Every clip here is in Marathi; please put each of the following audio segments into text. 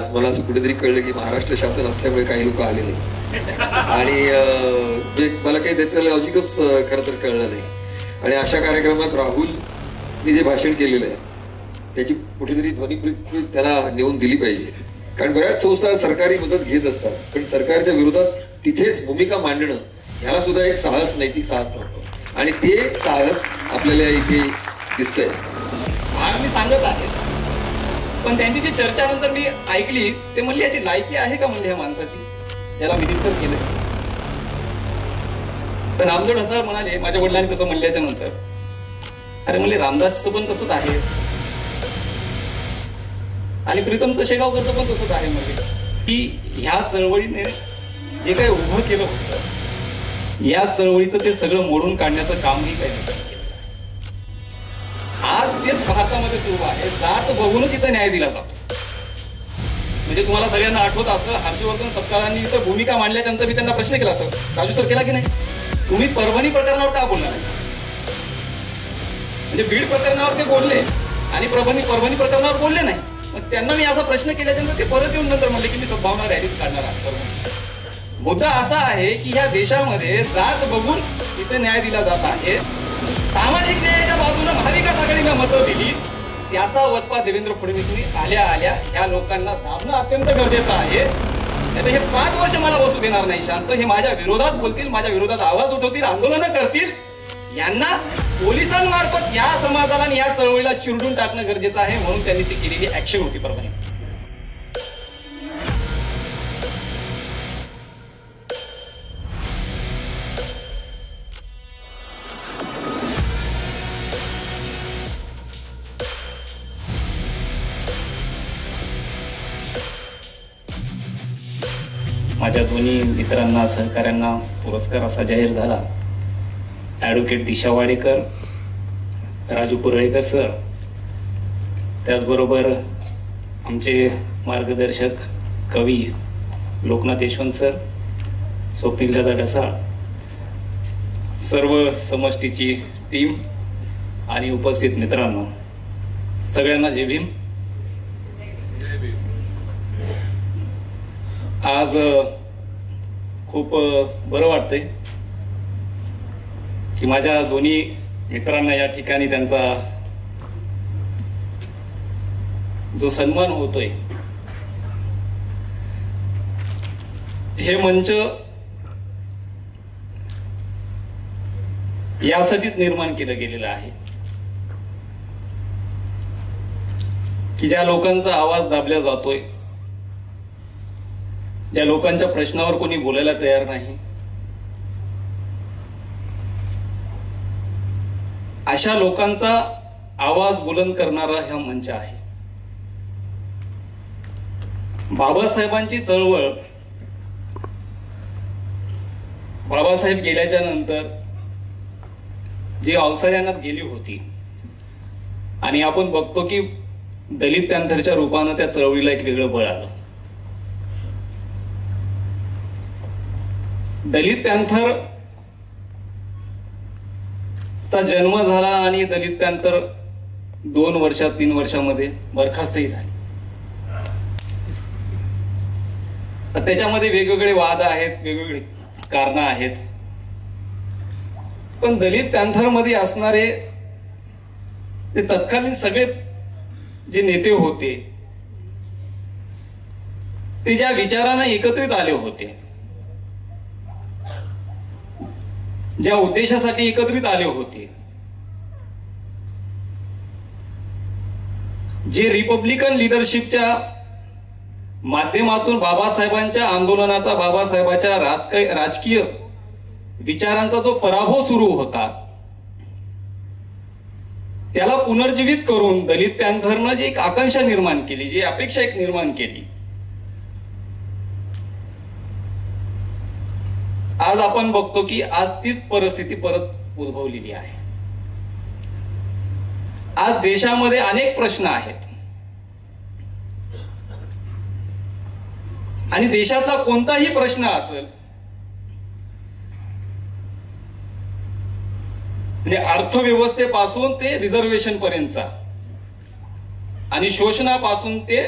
आज मला असं कुठेतरी कळलं की महाराष्ट्र शासन असल्यामुळे काही लोक आले नाही आणि मला काही त्याचं लॉजिकच खरं तर कळलं नाही. आणि अशा कार्यक्रमात राहुलने जे भाषण केलेलं आहे त्याची कुठेतरी ध्वनिकृती त्याला नेऊन दिली पाहिजे. कारण बऱ्याच संस्था सरकारी मदत घेत असतात पण सरकारच्या विरोधात तिथेच भूमिका मांडणं ह्याला सुद्धा एक साहस, नैतिक साहस लागतो आणि ते साहस आपल्याला इथे दिसतंय. मी सांगत आहे पण त्यांची जी चर्चा नंतर मी ऐकली ते म्हणले याची लायकी आहे का म्हणले ह्या माणसाची, याला मिनिस्टर केलं. तर रामजोड असं म्हणाले माझ्या वडिलांनी तसं म्हणल्याच्या नंतर, अरे म्हणले रामदासचं पण तसंच आहे आणि प्रीतमचं शेगावकरचं पण तसंच आहे. म्हणजे की ह्या चळवळीने जे काही उभं केलं होतं या चळवळीचं ते सगळं मोडून काढण्याचं कामही काही आज तेच भारतामध्ये सुरू आहे. जात बघूनच इथं न्याय दिला जातो. म्हणजे तुम्हाला सगळ्यांना आठवत असं हर्षवर्धन सपकाळांनी इथं भूमिका मांडल्याच्या नंतर मी त्यांना प्रश्न केला सर, राजू सर केला की नाही, तुम्ही परभणी प्रकरणावर का बोलणार नाही. म्हणजे बीड प्रकरणावर ते बोलले आणि परभणी प्रकरणावर बोलले नाही. मग त्यांना मी असा प्रश्न केल्यानंतर ते परत येऊन नंतर म्हणले की मी सद्भावना रॅलीज काढणार आहे. मुद्दा असा आहे की ह्या देशामध्ये जात बघून इथं न्याय दिला जात आहे. सामाजिक न्यायाच्या बाजूने महाविकास आघाडीनं मतं दिली त्याचा वचपा देवेंद्र फडणवीसनी आल्या आल्या ह्या लोकांना दाबणं अत्यंत गरजेचं आहे. हे 5 वर्ष मला बसू देणार नाही शांत. हे माझ्या विरोधात बोलतील, माझ्या विरोधात आवाज उठवतील, आंदोलनं करतील. यांना पोलिसांमार्फत या समाजाला आणि या चळवळीला चिरडून टाकणं गरजेचं आहे. म्हणून त्यांनी ती केलेली ऍक्शन होती परभणी. माझ्या दोन्ही मित्रांना सहकाऱ्यांना पुरस्कार असा जाहीर झाला. ॲडव्होकेट दिशा वाडेकर, राजू कुरळेकर सर, त्याचबरोबर आमचे मार्गदर्शक कवी लोकनाथ यशवंत सर, स्वप्नीलदादा ढसाळ, सर्व समष्टीची टीम आणि उपस्थित मित्रांनो सगळ्यांना जय भीम. आज खूप बरं वाटतंय की माझ्या दोन्ही मित्रांना या ठिकाणी त्यांचा जो सन्मान होतोय हे मंच यासाठीच निर्माण केलं गेलेलं आहे की ज्या लोकांचा आवाज दाबला जातोय, ज्या लोकांच्या प्रश्नावर कोणी बोलायला तयार नाही, अशा लोकांचा आवाज बुलंद करणारा हा मंच आहे. बाबासाहेबांची चळवळ, बाबासाहेब गेल्याच्या नंतर जी अवसायानात गेली होती आणि आपण बघतो की दलित पॅंथरच्या रूपानं त्या चळवळीला एक वेगळं बळ आलं. दलित पॅंथर चा जन्म झाला आणि दलित पॅंथर 2 वर्षात 3 वर्षामध्ये बरखास्तही झाली. त्याच्यामध्ये वेगवेगळे वाद आहेत, वेगवेगळे कारण आहेत. पण दलित पॅंथर मध्ये असणारे ते तत्कालीन सगळे जे नेते होते ते ज्या विचारांना एकत्रित आले होते, ज्या उद्देशासाठी एकत्रित आले होते, जे रिपब्लिकन लिडरशिपच्या माध्यमातून बाबासाहेबांच्या आंदोलनाचा, बाबासाहेबांच्या राजकीय विचारांचा जो पराभव सुरू होता त्याला पुनर्जीवित करून दलित पॅंथरनं जी एक आकांक्षा निर्माण केली, जी अपेक्षा एक निर्माण केली, आज आपण बघतो की आज तीच परिस्थिती परत उद्भवलेली आहे. आज देशामध्ये अनेक प्रश्न आहेत आणि देशातला कोणताही प्रश्न असेल, म्हणजे अर्थव्यवस्थेपासून ते रिझर्वेशन पर्यंतचा आणि शोषणापासून ते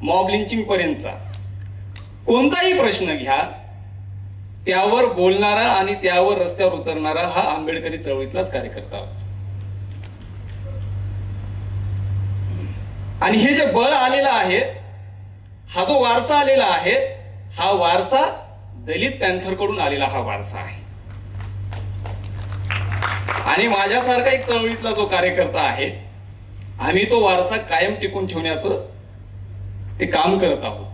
मॉब लिंचिंग पर्यंतचा कोणताही प्रश्न घ्या, त्यावर बोलणारा आणि त्यावर रस्त्यावर उतरणारा हा आंबेडकरी चळवळीतलाच कार्यकर्ता असतो. आणि हे जे बळ आलेलं आहे, हा जो वारसा आलेला आहे, हा वारसा दलित पॅन्थरकडून आलेला हा वारसा आहे. आणि माझ्यासारखा एक चळवळीतला जो कार्यकर्ता आहे, आम्ही तो वारसा कायम टिकून ठेवण्याचं ते काम करत आहोत.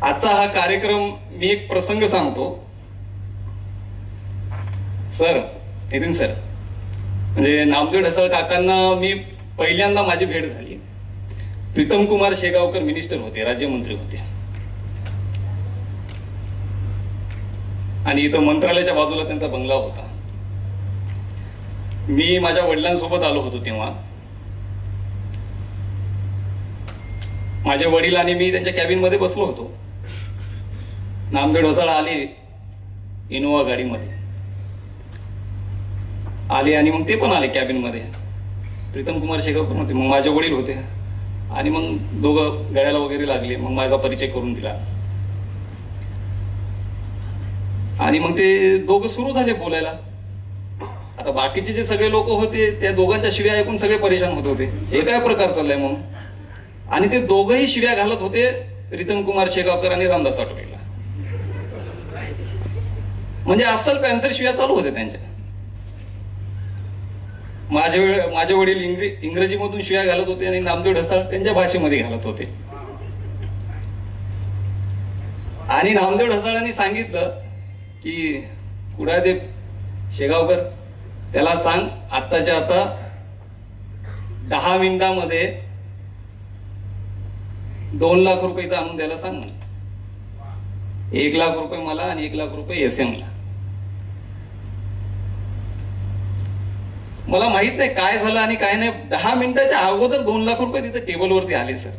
आजचा हा कार्यक्रम मी एक प्रसंग सांगतो. सर, नितीन सर, म्हणजे नामदेव ढसाळ काकांना मी पहिल्यांदा माझी भेट झाली. प्रीतम कुमार शेगावकर मिनिस्टर होते, राज्यमंत्री होते. आणि इथं मंत्रालयाच्या बाजूला त्यांचा बंगला होता. मी माझ्या वडिलांसोबत आलो होतो तेव्हा. माझे वडील आणि मी त्यांच्या कॅबिन मध्ये बसलो होतो. नामदेव ढसाळ आले इनोवा गाडीमध्ये आले आणि मग ते पण आले कॅबिन मध्ये. प्रीतम कुमार शेगावकर होते, मग माझे वडील होते. आणि मग दोघं गळ्याला वगैरे लागले. मग माझा परिचय करून दिला आणि मग ते दोघं सुरू झाले बोलायला. आता बाकीचे जे सगळे लोक होते त्या दोघांच्या शिव्या ऐकून सगळे परेशान होत होते, हे काय प्रकार चाललाय म्हणून. आणि ते दोघंही शिव्या घालत होते प्रीतम कुमार शेगावकर आणि रामदास आठवलेला. म्हणजे अस्सल पॅन्थर शिव्या चालू होते त्यांच्या. माझे वडील इंग्रजीमधून शिव्या घालत होते आणि नामदेव ढसाळ त्यांच्या भाषेमध्ये घालत होते. आणि नामदेव ढसाळांनी सांगितलं की कुडादेव शेगावकर, त्याला सांग आत्ताच्या आता 10 मिनिटांमध्ये 2 लाख रुपये इथं आणून द्यायला सांग मला. 1 लाख रुपये मला आणि 1 लाख रुपये SM ला. मला माहित नाही काय झालं आणि काय नाही. 10 मिनिटाच्या अगोदर 2 लाख रुपये तिथे टेबलवरती आले सर.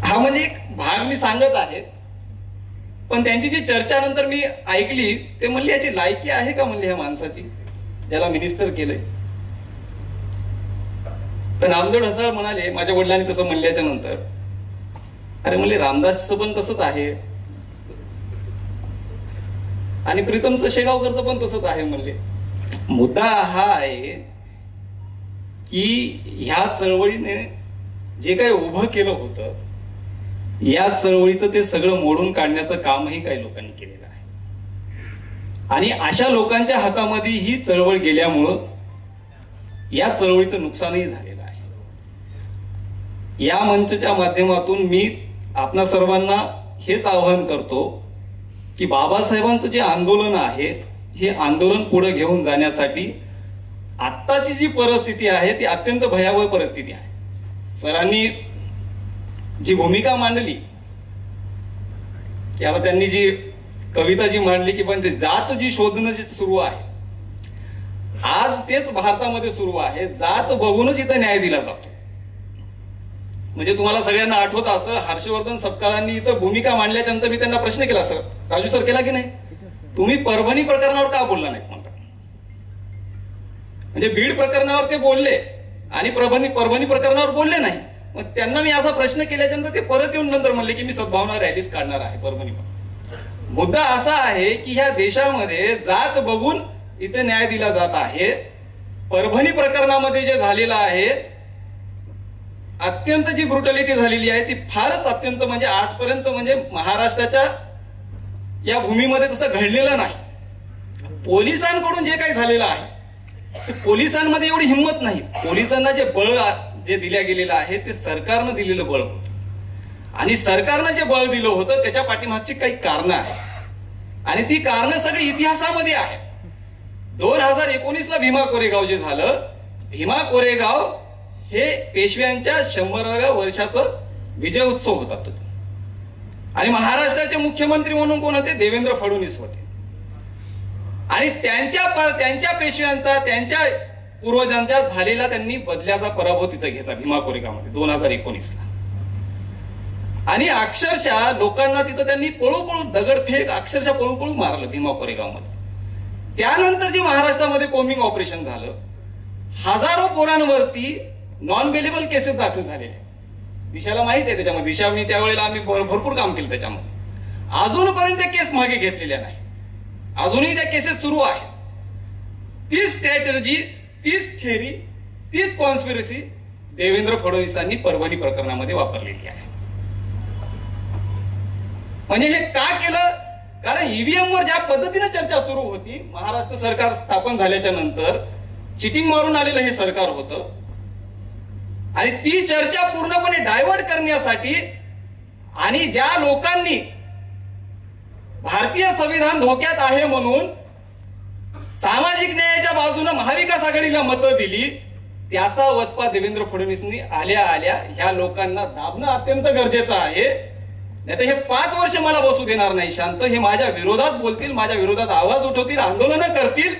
हा म्हणजे एक भाग मी सांगत आहे. पण त्यांची जी चर्चा नंतर मी ऐकली, ते म्हणले याची लायकी आहे का म्हणले ह्या माणसाची, ज्याला मिनिस्टर केलंय. तर नामदेव ढसाळ म्हणाले, माझ्या वडिलांनी तसं म्हणल्याच्या नंतर, अरे म्हणले रामदासचं पण तसंच आहे आणि प्रीतमचं शेगावकरचं पण तसंच आहे म्हणले. मुद्दा हा आहे की ह्या चळवळीने जे काही उभं केलं होतं, या चळवळीचं ते सगळं मोडून काढण्याचं कामही काही लोकांनी केलेलं आहे. आणि अशा लोकांच्या हातामध्ये ही चळवळ गेल्यामुळं या चळवळीचं नुकसानही झालेलं आहे. या मंचच्या माध्यमातून मी आपणा सर्वांना हेच आवाहन करतो की बाबासाहेबांचं जे आंदोलन आहे, हे आंदोलन पुढे घेऊन जाण्यासाठी आत्ताची जी परिस्थिती आहे ती अत्यंत भयावह परिस्थिती आहे. सरांनी जी भूमिका मांडली की आता त्यांनी जी कविता जी मांडली की पण जात जी शोधणं जे सुरू आहे, आज तेच भारतामध्ये सुरू आहे. जात बघूनच इथं न्याय दिला जातो. म्हणजे तुम्हाला सगळ्यांना आठवत असं हर्षवर्धन सपकाळांनी इथं भूमिका मांडल्याच्या नंतर मी त्यांना प्रश्न केला, सर राजू सर केला की नाही, तुम्ही परभणी प्रकरणावर का बोलला नाही म्हणतात. म्हणजे बीड प्रकरणावर ते बोलले आणि परभणी प्रकरणावर बोलले नाही. मग त्यांना मी असा प्रश्न केल्याच्या नंतर ते परत येऊन नंतर म्हणले की मी सद्भावना रॅलीज काढणार आहे परभणी. मुद्दा असा आहे की ह्या देशामध्ये जात बघून इथे न्याय दिला जात आहे. परभणी प्रकरणामध्ये जे झालेलं आहे, अत्यंत जी ब्रुटॅलिटी झालेली आहे ती फारच अत्यंत, म्हणजे आजपर्यंत म्हणजे महाराष्ट्राच्या या भूमीमध्ये तसं घडलेलं नाही. पोलिसांकडून जे काही झालेलं आहे, पोलिसांमध्ये एवढी हिंमत नाही. पोलिसांना जे बळ जे दिल्या गेलेलं आहे ते सरकारनं दिलेलं बळ होतं. आणि सरकारनं जे बळ दिलं होतं त्याच्या पाठीमागची काही कारणं आहेत आणि ती कारणं सगळी इतिहासामध्ये आहेत. 2019 ला भीमा कोरेगाव जे झालं, भीमा कोरेगाव हे पेशव्यांच्या 100व्या वर्षाचा विजय उत्सव होता. आणि महाराष्ट्राचे मुख्यमंत्री म्हणून कोण होते? देवेंद्र फडणवीस होते. आणि त्यांच्या पेशव्यांचा, त्यांच्या पूर्वजांच्या झालेला त्यांनी बदल्याचा पराभव तिथे घेतला भीमा कोरेगावमध्ये 2019 ला. आणि अक्षरशः लोकांना तिथं त्यांनी पळू दगडफेक अक्षरशः पळू मारलं भीमा कोरेगाव मध्ये. त्यानंतर जे महाराष्ट्रामध्ये कोम्बिंग ऑपरेशन झालं हजारो पोरांवरती नॉन बेलेबल केसेस दाखल झालेले. दिशाला माहित आहे त्याच्यामध्ये, दिशा मी त्यावेळेला आम्ही भरपूर काम केलं त्याच्यामध्ये. अजूनपर्यंत त्या केस मागे घेतलेल्या नाही, अजूनही त्या केसेस सुरू आहेत. तीच स्ट्रॅटेजी, तीच थेअरी, तीच कॉन्स्पिरसी देवेंद्र फडणवीसांनी परभणी प्रकरणामध्ये वापरलेली आहे. म्हणजे हे का केलं? कारण ईव्हीएम वर ज्या पद्धतीने चर्चा सुरू होती, महाराष्ट्र सरकार स्थापन झाल्याच्या नंतर चिटिंग मारून आलेलं हे सरकार होतं आणि ती चर्चा पूर्णपणे डायव्हर्ट करण्यासाठी आणि ज्या लोकांनी भारतीय संविधान धोक्यात आहे म्हणून सामाजिक न्यायाच्या बाजूने महाविकास आघाडीला मतं दिली, त्याचा वचपा देवेंद्र फडणवीसांनी आल्या आल्या ह्या लोकांना दाबणं अत्यंत गरजेचं आहे. नाही तर हे 5 वर्ष मला बसू देणार नाही शांत. हे माझ्या विरोधात बोलतील, माझ्या विरोधात आवाज उठवतील, आंदोलनं करतील.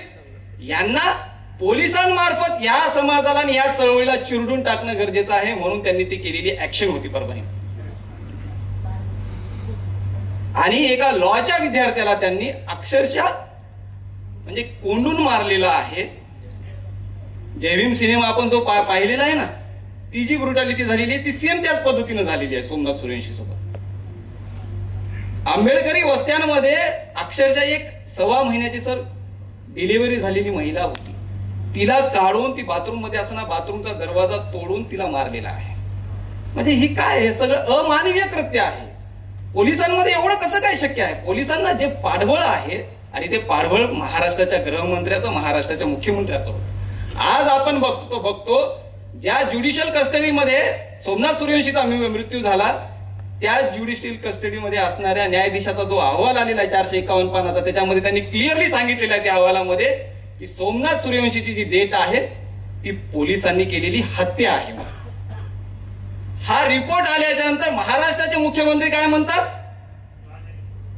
यांना पोलिसांमार्फत या समाजाला आणि या चळवळीला चिरडून टाकणं गरजेचं आहे, म्हणून त्यांनी ती केलेली ऍक्शन होती परभणी. आणि एका लॉच्या विद्यार्थ्याला त्यांनी अक्षरशः म्हणजे कोंडून मारलेला आहे. जय भीम सिनेमा आपण जो पाहिलेला आहे ना, ती जी ब्रुटॅलिटी झालेली आहे ती सेम त्याच पद्धतीने झालेली आहे सोमनाथ सूर्यवंशी सोबत. आंबेडकरी वस्त्यांमध्ये अक्षरशः एक 1.25 महिन्याची सर डिलिव्हरी झालेली महिला होती, तिला काढून ती बाथरूम मध्ये असताना बाथरूमचा दरवाजा तोडून तिला मारलेला आहे. म्हणजे ही काय, हे सगळं अमानवीय कृत्य आहे. पोलिसांमध्ये एवढं कसं काय शक्य आहे? पोलिसांना जे पाठबळ आहे आणि ते पाठबळ महाराष्ट्राच्या गृहमंत्र्याचं, महाराष्ट्राच्या मुख्यमंत्र्याचं होतं. आज आपण बघतो ज्या ज्युडिशियल कस्टडीमध्ये सोमनाथ सूर्यवंशीचा मृत्यू झाला, त्या ज्युडिशियल कस्टडीमध्ये असणाऱ्या न्यायाधीशाचा जो अहवाल आलेला आहे 451 पानाचा, त्याच्यामध्ये त्यांनी क्लिअरली सांगितलेलं आहे त्या अहवालामध्ये की सोमनाथ सूर्यवंशीची जी डेथ आहे ती पोलिसांनी केलेली हत्या आहे. हा रिपोर्ट आल्याच्या नंतर महाराष्ट्राचे मुख्यमंत्री काय म्हणतात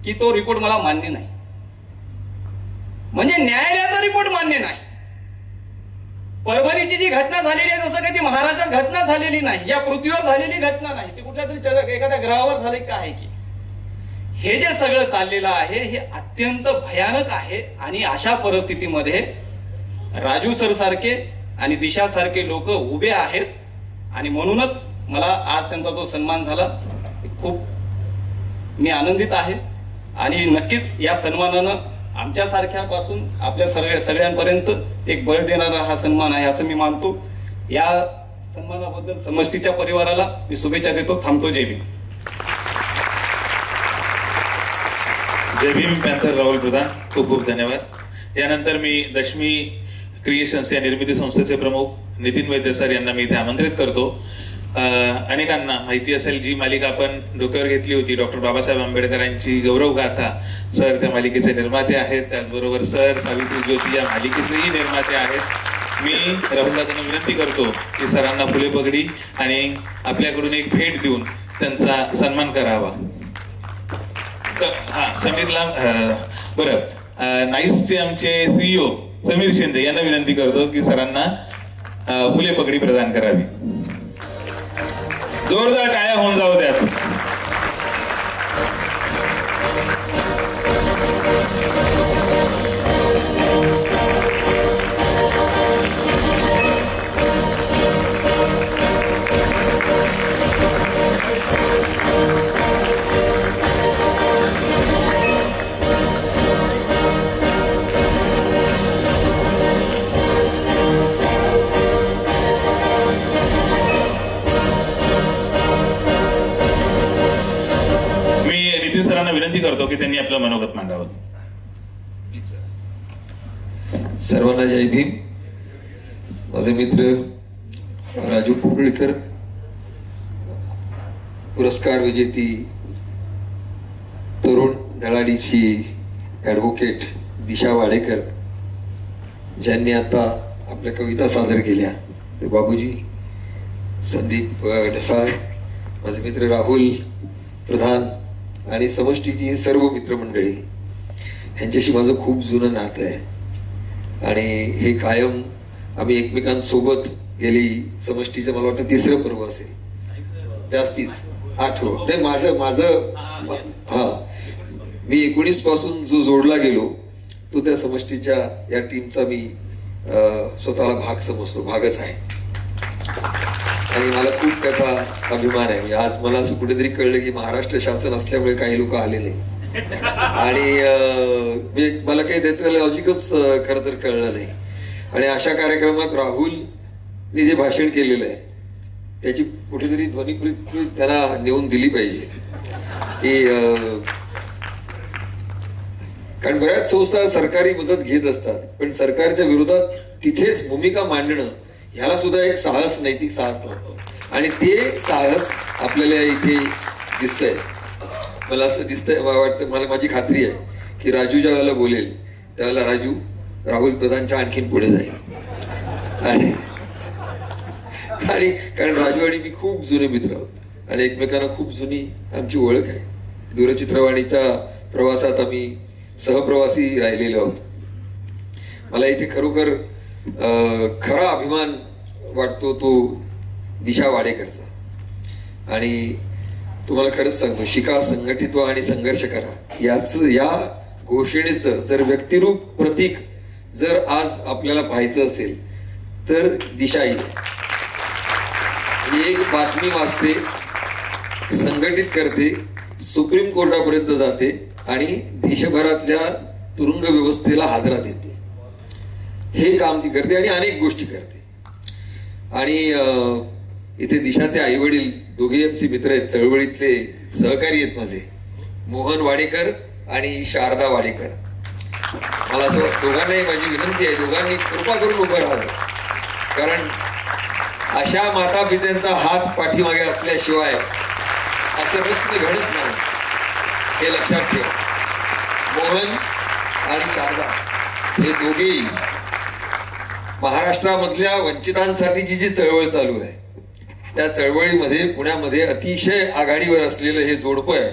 की तो रिपोर्ट मला मान्य नाही. म्हणजे न्यायालयाचा रिपोर्ट मान्य नाही. परभणीची जी घटना झालेली आहे जसं काही ती महाराष्ट्रात घटना झालेली नाही, या पृथ्वीवर झालेली घटना नाही, ती कुठल्या तरी एखाद्या ग्रहावर झाली का आहे की? हे जे सगळं चाललेलं आहे हे अत्यंत भयानक आहे. आणि अशा परिस्थितीमध्ये राजू सर सारखे आणि दिशा सारखे लोक उभे आहेत आणि म्हणूनच मला आज त्यांचा जो सन्मान झाला खूप मी आनंदित आहे. आणि नक्कीच या सन्मानानं आमच्या सारख्यापासून आपल्या सगळ्यांपर्यंत एक बळ देणारा हा सन्मान आहे असं मी मानतो. या सन्मानाबद्दल समष्टीच्या परिवाराला मी शुभेच्छा देतो. थांबतो. जय भीम. जय भीम पॅन्थर राहुल प्रधान, खूप खूप धन्यवाद. यानंतर मी दशमी क्रिएशन्स या निर्मिती संस्थेचे प्रमुख नितीन वैद्य सर यांना मी इथे आमंत्रित करतो. अनेकांना माहिती असेल जी मालिका आपण डोक्यावर घेतली होती, डॉक्टर बाबासाहेब आंबेडकरांची गौरव गाथा, सर त्या मालिकेचे निर्माते आहेत. त्याचबरोबर सर सावित्री ज्योती या मालिकेचेही निर्माते आहेत. मी राहुलला त्यांना विनंती करतो की सरांना फुले पगडी आणि आपल्याकडून एक भेट देऊन त्यांचा सन्मान करावा. हा समीरला बरं नाईसचे आमचे सीईओ समीर शिंदे यांना विनंती करतो की सरांना फुले पगडी प्रदान करावी. जोरदार टाळ्या होऊन जाऊ द्यात. विनंती करतो की त्यांनी आपलं मनोगत मांडावं. सर्वांना जय भीम. माझे मित्र राजू पुरळकर, पुरस्कार विजेती तरुण धडाडीची ऍडव्होकेट दिशा वाडेकर, ज्यांनी आता आपल्या कविता सादर केल्या, ते बाबूजी, संदीप ढसाळ, माझे मित्र राहुल प्रधान आणि समष्टीची सर्व मित्रमंडळी, ह्यांच्याशी माझं खूप जुनं नातं आहे आणि हे कायम आम्ही एकमेकांसोबत गेली समष्टीचं मला वाटतं 3रं पर्व असेल, जास्तीच 8वं. नाही माझं हा मी 19 पासून जो जोडला गेलो तो त्या समष्टीच्या या टीमचा मी स्वतःला भाग समजतो, भागच आहे. आणि मला खूप त्याचा अभिमान आहे. म्हणजे आज मला असं कुठेतरी कळलं की महाराष्ट्र शासन असल्यामुळे काही लोक आले नाही आणि मला काही त्याचं लॉजिकच खरं तर कळलं नाही. आणि अशा कार्यक्रमात राहुलने जे भाषण केलेलं आहे त्याची कुठेतरी ध्वनिपृथ्वी त्याला नेऊन दिली पाहिजे की कारण बऱ्याच संस्था सरकारी मदत घेत असतात पण सरकारच्या विरोधात तिथेच भूमिका मांडणं ह्याला सुद्धा एक साहस, नैतिक साहस लागतो. आणि ते साहस आपल्याला इथे दिसतंय. मला असं दिसतंय, वाटतं, मला माझी खात्री आहे की राजू ज्या वेळेला बोलेल त्यावेळेला राहुल प्रधानच्या आणखीन पुढे जाईल. आणि कारण राजू आणि मी खूप जुने मित्र आहोत आणि एकमेकांना खूप जुनी आमची ओळख आहे. दूरचित्रवाणीच्या प्रवासात आम्ही सहप्रवासी राहिलेलो आहोत. मला इथे खरोखर खरा अभिमान वाटतो तो दिशा वाडेकरचा. आणि तुम्हाला खरंच सांगतो, शिका, संघटित व्हा आणि संघर्ष करा या घोषणेचं जर व्यक्तिरूप प्रतीक जर आज आपल्याला पाहायचं असेल तर दिशा ही एक बातमी वाचते, संघटित करते, सुप्रीम कोर्टापर्यंत जाते आणि देशभरातल्या तुरुंग व्यवस्थेला हादरा देते. हे काम ती करते आणि अनेक गोष्टी करते. आणि इथे दिशाचे आई वडील दोघे आमचे मित्र आहेत, चळवळीतले सहकारी आहेत माझे, मोहन वाडेकर आणि शारदा वाडेकर. मला असं दोघांनाही माझी विनंती आहे, दोघांनी कृपा करून उभं राहावं. कारण अशा माता पित्यांचा हात पाठीमागे असल्याशिवाय असं रत्न घडत नाही, हे लक्षात ठेवा. मोहन आणि शारदा हे दोघेही महाराष्ट्रामधल्या वंचितांसाठीची जी चळवळ चालू आहे त्या चळवळीमध्ये पुण्यामध्ये अतिशय आघाडीवर असलेलं हे जोडपं आहे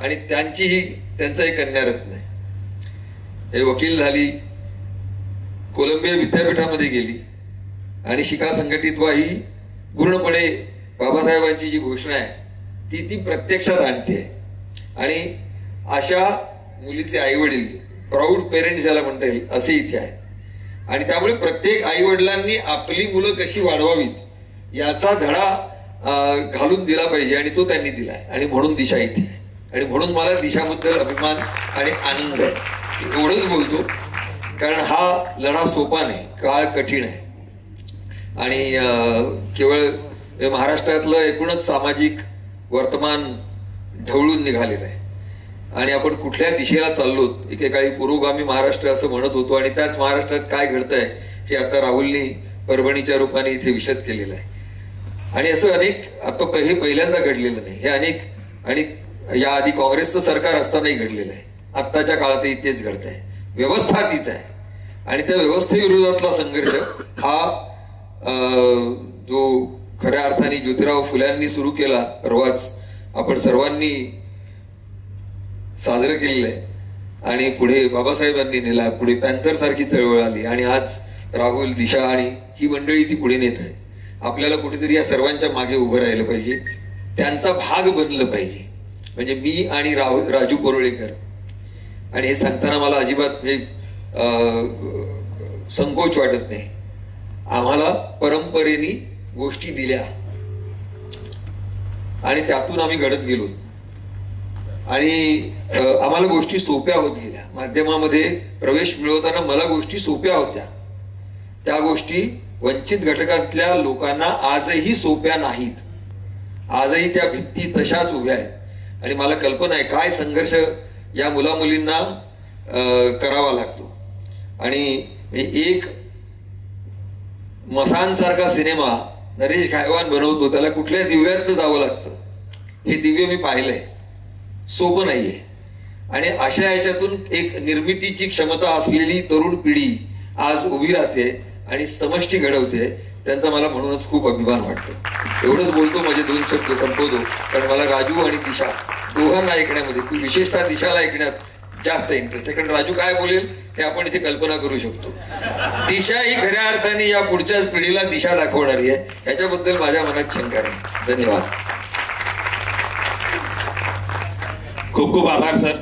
आणि त्यांचा एक कन्यारत्न आहे. हे वकील झाली, कोलंबिया विद्यापीठामध्ये गेली आणि शिका, संघटित व्हा ही पूर्णपणे बाबासाहेबांची जी घोषणा आहे ती प्रत्यक्षात आणते. आणि अशा मुलीचे आई वडील, प्राऊड पेरेंट्स ज्याला म्हणता येईल, असे इथे आहे. आणि त्यामुळे प्रत्येक आई वडिलांनी आपली मुलं कशी वाढवावीत याचा धडा घालून दिला पाहिजे आणि तो त्यांनी दिलाय. आणि म्हणून दिशा इथे आहे. आणि म्हणून मला दिशाबद्दल अभिमान आणि आनंद आहे. एवढंच बोलतो कारण हा लढा सोपा नाही, काळ कठीण आहे. आणि केवळ महाराष्ट्रातलं एकूणच सामाजिक वर्तमान ढवळून निघालेलं आहे आणि आपण कुठल्या दिशेला चाललो. एकेकाळी पुरोगामी महाराष्ट्र असं म्हणत होतो आणि त्याच महाराष्ट्रात काय घडतंय हे आता राहुलनी परभणीच्या रूपाने इथे विशद केलेलं आहे. आणि असं अनेक, आता हे पहिल्यांदा घडलेलं नाही, हे अनेक याआधी काँग्रेसचं सरकार असतानाही घडलेलं आहे. आत्ताच्या काळातही तेच घडत आहे. व्यवस्था तीच आहे आणि त्या व्यवस्थेविरोधातला संघर्ष हा जो खऱ्या अर्थाने ज्योतिराव फुल्यांनी सुरू केला परवाच आपण सर्वांनी साजरं केलेलं आहे आणि पुढे बाबासाहेबांनी नेला, पुढे पॅन्थर सारखी चळवळ आली आणि आज राहुल, दिशा आणि ही मंडळी ती पुढे नेत आहे. आपल्याला कुठेतरी या सर्वांच्या मागे उभं राहिलं पाहिजे, त्यांचा भाग बनलं पाहिजे. म्हणजे मी आणि राजू परोळेकर, आणि हे सांगताना मला अजिबात संकोच वाटत नाही. आम्हाला परंपरेने गोष्टी दिल्या आणि त्यातून आम्ही घडत गेलो आणि आम्हाला गोष्टी सोप्या होत गेल्या. माध्यमामध्ये प्रवेश मिळवताना मला गोष्टी सोप्या होत्या, त्या गोष्टी वंचित घटकातल्या लोकांना आजही सोप्या नाहीत. आजही त्या भित्ती तशाच उभ्या आहेत आणि मला कल्पना आहे काय संघर्ष या मुलामुलींना करावा लागतो. आणि एक मसानसारखा सिनेमा नरेश घायवान बनवतो, त्याला कुठल्या दिव्यात जावं लागतं. हे दिव्य मी पाहिलंय, सोपं नाहीये. आणि अशा ह्याच्यातून एक निर्मितीची क्षमता असलेली तरुण पिढी आज उभी राहते आणि समष्टी घडवते. त्यांचा मला म्हणूनच खूप अभिमान वाटतो. एवढंच बोलतो, माझे 2 शब्द संपवतो. कारण मला राजू आणि दिशा दोघांना ऐकण्यामध्ये, विशेषतः दिशाला ऐकण्यात जास्त इंटरेस्ट आहे. कारण राजू काय बोलेल हे आपण इथे कल्पना करू शकतो. दिशा ही खऱ्या अर्थाने या पुढच्या पिढीला दिशा दाखवणारी आहे, याच्याबद्दल माझ्या मनात शंका नाही. धन्यवाद. खूप खूप आभार सर.